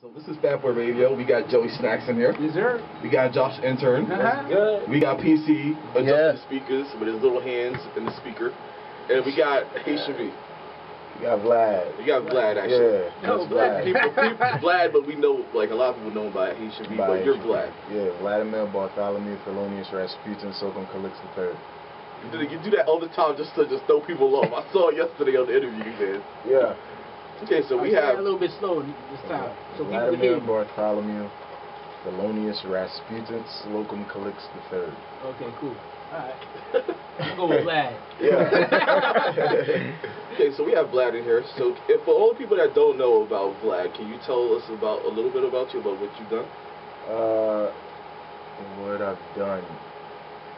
So this is Fat Boy Radio. We got Joey Snacks in here. Yes, sir. We got Josh Intern. That's good. We got PC adjusting the speakers with his little hands in the speaker. And we got Haitian V. You got Vlad. You got Vlad, actually. Yeah, that's Vlad. Vlad, but we know, like, a lot of people know him by Haitian V, but you're Vlad. Yeah, Vladimir Bartholomew Thelonious Rasputin Socum Calix III. You do that all the time just to throw people off. I saw it yesterday on the interview, man. Yeah. Okay, so we have a little bit slow this time. So Vladimir Bartholomew Thelonious Rasputin Slocum Calix III. Okay, cool. Alright. I'll go with Vlad. Yeah. Okay, so we have Vlad in here. So if for all the people that don't know about Vlad, can you tell us about a little bit about you, about what you've done? What I've done.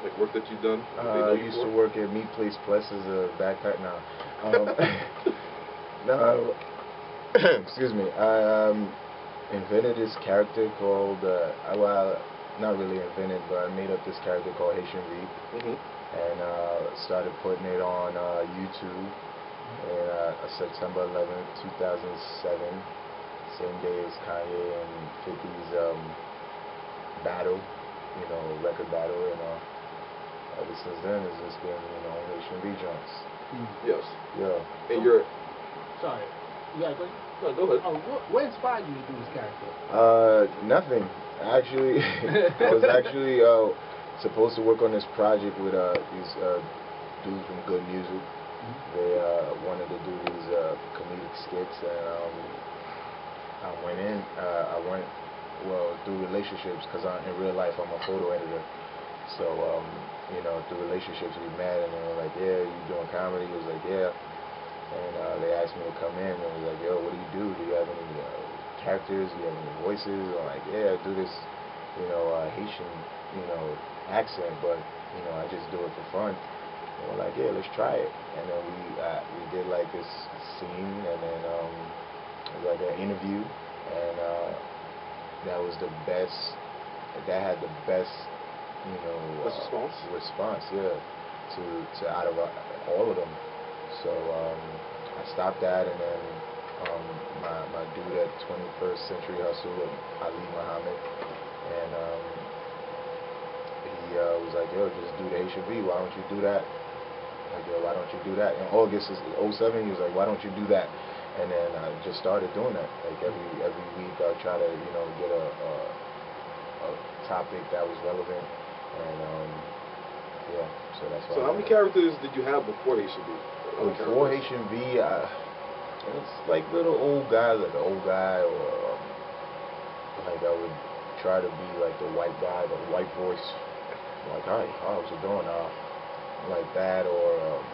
Like work that you've done? I used to work at Meat Place Plus as a backpack now. No, excuse me. I invented this character called, well, not really invented, but I made up this character called Haitian V. And started putting it on YouTube in September 11th, 2007. Same day as Kanye and 50's battle, record battle, and ever since then it's just been, Haitian V joints. Yes. Yeah. And you're... Sorry. You got a question? No, go ahead. Oh, what inspired you to do this character? Nothing. Actually, I was actually supposed to work on this project with these dudes from Good Music. They wanted to do these comedic skits, and I went through relationships, because in real life I'm a photo editor. So, through relationships we met, and they were like, yeah, you doing comedy? He was like, yeah. And they asked me to come in, and I was like, yo, what do you do? Do you have any characters? Do you have any voices? I'm like, yeah, I do this, Haitian, accent, but, I just do it for fun. And we're like, yeah, let's try it. And then we did like this scene, and then it was like an interview, and that was the best, that had the best, response, yeah, to out of all of them. So I stopped that, and then my dude at 21st Century Hustle, Ali Muhammad, and he was like, yo, just do the Haitian V, why don't you do that? Like, yo, why don't you do that? In August 07, he was like, why don't you do that? And then I just started doing that. Like every week I'll try to, get a topic that was relevant, and yeah, so that's why. So how many characters did you have before Haitian V? Before Haitian V, it's like little old guy, like the old guy, or like I would try to be like the white guy, the white voice, like, hi, how's it doing? Like that, or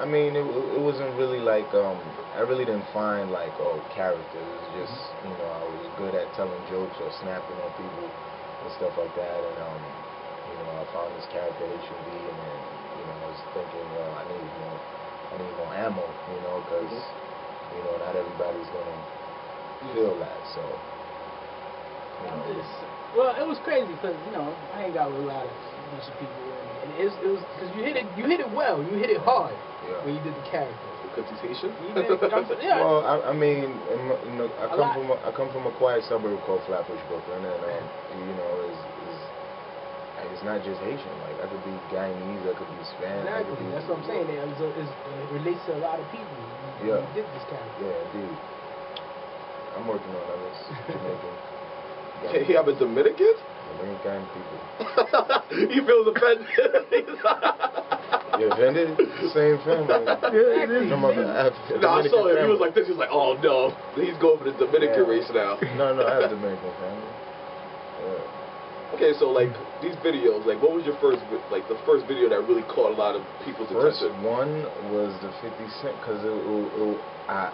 I mean, it wasn't really like I really didn't find like characters. It was just I was good at telling jokes or snapping on people and stuff like that, and I found this character Haitian V, and then I was thinking, well, I need more ammo, because not everybody's gonna feel that. So well, it was crazy because I ain't got with a lot of bunch of people, and it was because you hit it well, you hit it hard when you did the character. Because he's Haitian? Yeah. Well, I mean, I come from a quiet suburb called Flatbush, Brooklyn, and it's not just Haitian. Like, I could be Guyanese, I could be Spanish. Exactly. That's what I'm saying. It relates to a lot of people. You did this character. Yeah, indeed. I'm working on others. Jamaican. You have a Dominican? Dominican people. He feels offended. You offended? Same family. No, I saw him. He was like this. He was like, oh no, he's going for the Dominican race now. No, I have a Dominican family. Yeah. Okay, so like these videos, like what was your first, like the first video that really caught a lot of people's attention? First one was the 50 Cent, because I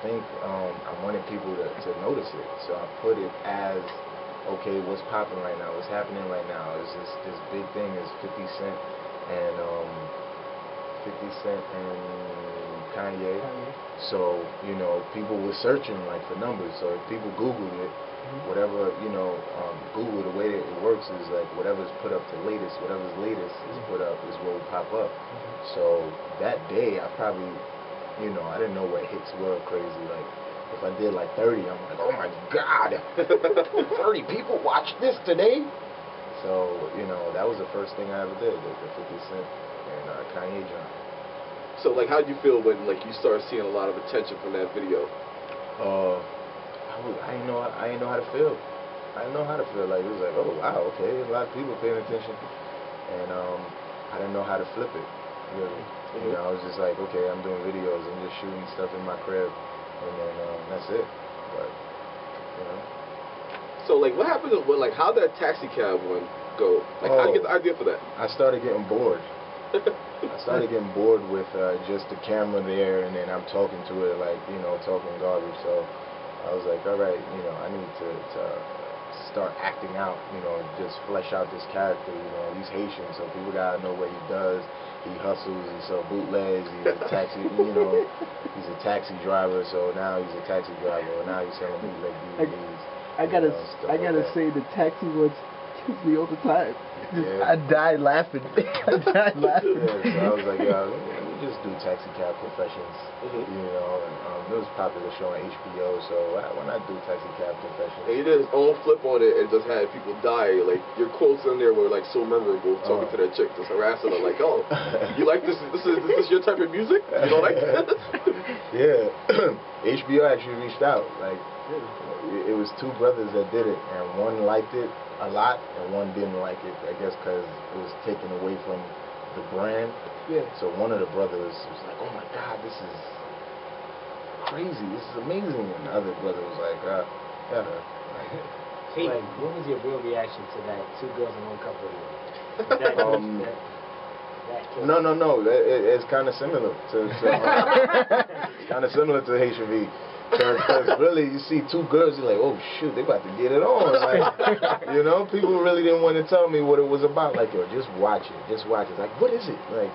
think I wanted people to notice it, so I put it as, okay, what's popping right now, what's happening right now? Is this big thing is 50 Cent and 50 Cent and Kanye. So people were searching like for numbers. So if people Googled it, whatever Google, the way that it works is like whatever's put up to latest, whatever's latest is put up is what will pop up. So that day I probably I didn't know what hits were crazy. Like If I did like 30, I'm like, oh my God, 30 people watched this today. So, you know, that was the first thing I ever did, the 50 Cent and Kanye John. So, like, how did you feel when, like, you started seeing a lot of attention from that video? I didn't know how to feel. I didn't know how to feel. Like, it was like, oh wow, okay, a lot of people paying attention, and I didn't know how to flip it. Really, you know, I was just like, okay, I'm doing videos, I'm just shooting stuff in my crib, and then that's it. But you know. So, like, what happened? Like, how did that taxi cab one go? Like, how did you get the idea for that? I started getting bored. I started getting bored with just the camera there, and then I'm talking to it like, you know, talking garbage. So I was like, all right, you know, I need to start acting out, you know, just flesh out this character. You know, he's Haitian, so people gotta know what he does. He hustles, he sells bootlegs, he's a taxi, you know, he's a taxi driver. So now he's a taxi driver, and now he's selling bootleg DVDs. I gotta say, the taxi ones kills me all the time. Yeah. I died laughing. Yeah, so I was like, yeah, let me just do taxi cab confessions. You know, and, it was a popular show on HBO, so why not do taxi cab confessions? And he did his own flip on it and just had people die. Like, your quotes in there were like so memorable. Talking to that chick, just harassing her, like, oh, you like this? This is your type of music? You don't like this? Yeah, HBO actually reached out. Like, it was two brothers that did it, and one liked it a lot, and one didn't like it. I guess because it was taken away from the brand. Yeah. So one of the brothers was like, "Oh my God, this is crazy! This is amazing!" And the other brother was like, "Yeah." Hey, what was your real reaction to that Two Girls and One Cup video? No. It's kind of similar to Haitian V. Because really, you see two girls, you're like, oh shoot, they about to get it on. Like, you know, people really didn't want to tell me what it was about. Like, yo, just watch it. Just watch it. Like, what is it? Like,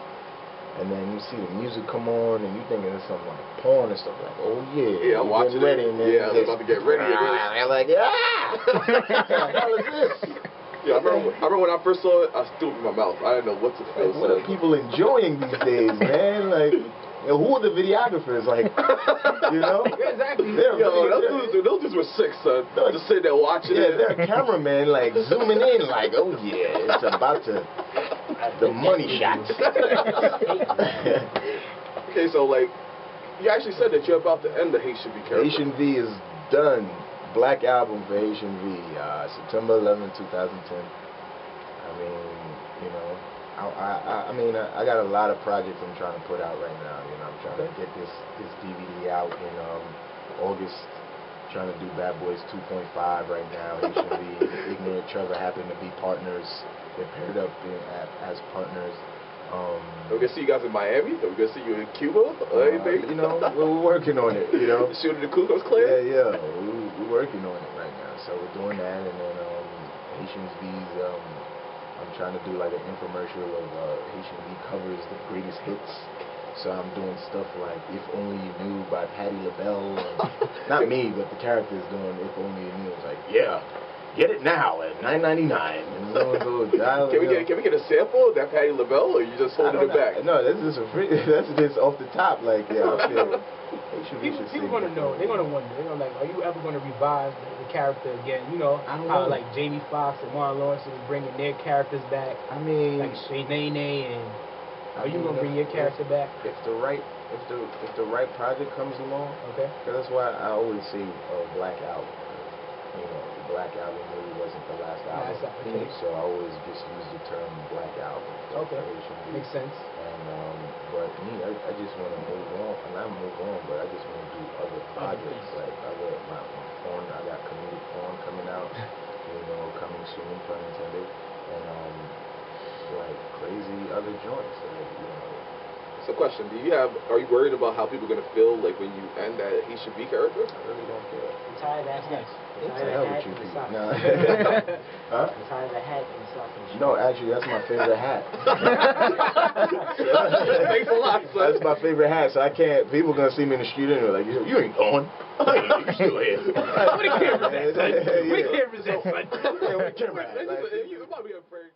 and then you see the music come on, and you thinking it's something like porn and stuff. Like, oh yeah, I'm watching ready, it. Man. Yeah, I'm about to get ready. I'm like, yeah. What the hell is this? Yeah, I remember when I first saw it, I was still in my mouth. I didn't know what to feel. Like, what are people enjoying these days, man? Like, you know, who are the videographers? Like, you know? Exactly. Those dudes were sick, son. Just sitting there watching it. Yeah, they're a cameraman, like, zooming in, like, oh yeah, it's about to, the money shot. Okay, so, like, you actually said that you're about to end the Haitian V character. Haitian V is done. Black album for Haitian V, September 11, 2010. I mean, you know, I got a lot of projects I'm trying to put out right now. You know, I'm trying to get this DVD out in August. Trying to do Bad Boys 2.5 right now. Haitian V, Ignorant Trevor happen to be partners. They're paired up as partners. We're gonna see you guys in Miami. We're gonna see you in Cuba. Anything? You know, we're working on it. You know, shooting the Ku Klux Klan. Yeah. We're working on it right now. So we're doing that, and then Haitian V's. I'm trying to do like an infomercial of Haitian V covers the greatest hits. So I'm doing stuff like If Only You Knew by Patti LaBelle. Not me, but the characters doing If Only You Knew. It's like, yeah, get it now at $9.99. And Can we get a sample of that Patti LaBelle, or are you just holding it back? No, that's just off the top. Like, yeah, I feel people gonna know. They're gonna wonder. They're gonna like, are you ever gonna revive the character again? You know how like Jamie Foxx and Marlon Lawrence is bringing their characters back. I mean, like Shanae and. Are you gonna bring your character back? If the right project comes along, okay. Because that's why I always say Black Album. You know, the Black Album really wasn't the last album. Okay. So I always just use the term Black Album. Okay. Makes sense. And but me, I just want to move on, and not move on, but I just want to do other projects, like my porn. I got comedic porn coming out. You know, coming soon, pun intended, and like crazy other joints. Like, you know. So, question: are you worried about how people are gonna feel like when you end that Haitian V character? I really don't care. I'm tired of that hat. What the hell with you people? No. Huh? I'm tired of the hat and the socks. No, actually, that's my favorite hat. Thanks a lot, son. That's my favorite hat, so I can't. People gonna see me in the street and they're like, you ain't going. You still here. Where the camera's at, son? Where the camera's at, son? Yeah, where the camera at? You might be afraid.